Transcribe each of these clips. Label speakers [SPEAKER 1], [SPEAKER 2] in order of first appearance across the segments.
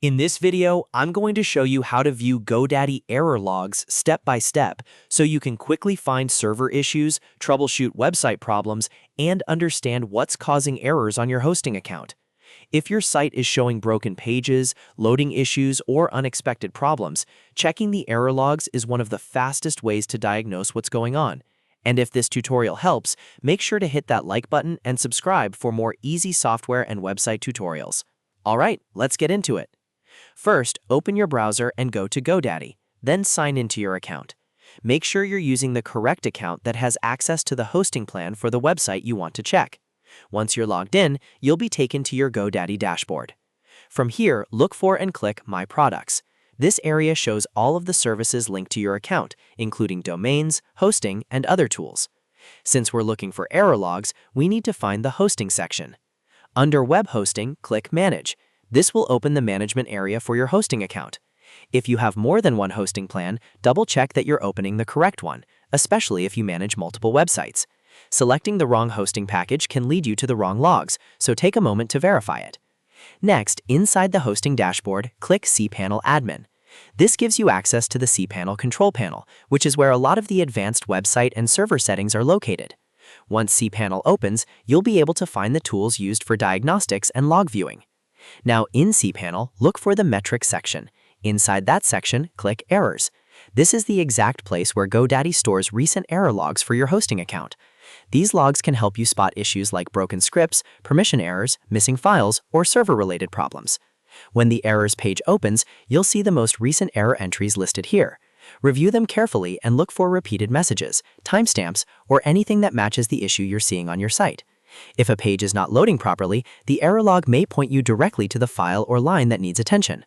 [SPEAKER 1] In this video, I'm going to show you how to view GoDaddy error logs step by step so you can quickly find server issues, troubleshoot website problems, and understand what's causing errors on your hosting account. If your site is showing broken pages, loading issues, or unexpected problems, checking the error logs is one of the fastest ways to diagnose what's going on. And if this tutorial helps, make sure to hit that like button and subscribe for more easy software and website tutorials. All right, let's get into it. First, open your browser and go to GoDaddy, then sign into your account. Make sure you're using the correct account that has access to the hosting plan for the website you want to check. Once you're logged in, you'll be taken to your GoDaddy dashboard. From here, look for and click My Products. This area shows all of the services linked to your account, including domains, hosting, and other tools. Since we're looking for error logs, we need to find the hosting section. Under Web Hosting, click Manage. This will open the management area for your hosting account. If you have more than one hosting plan, double-check that you're opening the correct one, especially if you manage multiple websites. Selecting the wrong hosting package can lead you to the wrong logs, so take a moment to verify it. Next, inside the hosting dashboard, click cPanel Admin. This gives you access to the cPanel control panel, which is where a lot of the advanced website and server settings are located. Once cPanel opens, you'll be able to find the tools used for diagnostics and log viewing. Now, in cPanel, look for the Metrics section. Inside that section, click Errors. This is the exact place where GoDaddy stores recent error logs for your hosting account. These logs can help you spot issues like broken scripts, permission errors, missing files, or server-related problems. When the Errors page opens, you'll see the most recent error entries listed here. Review them carefully and look for repeated messages, timestamps, or anything that matches the issue you're seeing on your site. If a page is not loading properly, the error log may point you directly to the file or line that needs attention.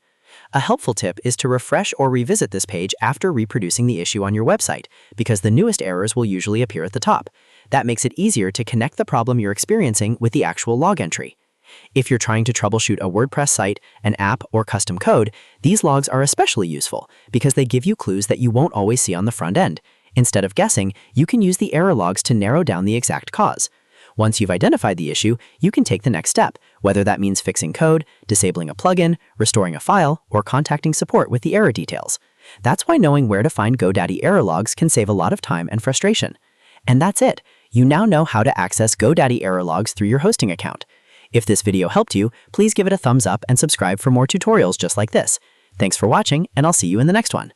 [SPEAKER 1] A helpful tip is to refresh or revisit this page after reproducing the issue on your website, because the newest errors will usually appear at the top. That makes it easier to connect the problem you're experiencing with the actual log entry. If you're trying to troubleshoot a WordPress site, an app, or custom code, these logs are especially useful because they give you clues that you won't always see on the front end. Instead of guessing, you can use the error logs to narrow down the exact cause. Once you've identified the issue, you can take the next step, whether that means fixing code, disabling a plugin, restoring a file, or contacting support with the error details. That's why knowing where to find GoDaddy error logs can save a lot of time and frustration. And that's it. You now know how to access GoDaddy error logs through your hosting account. If this video helped you, please give it a thumbs up and subscribe for more tutorials just like this. Thanks for watching, and I'll see you in the next one.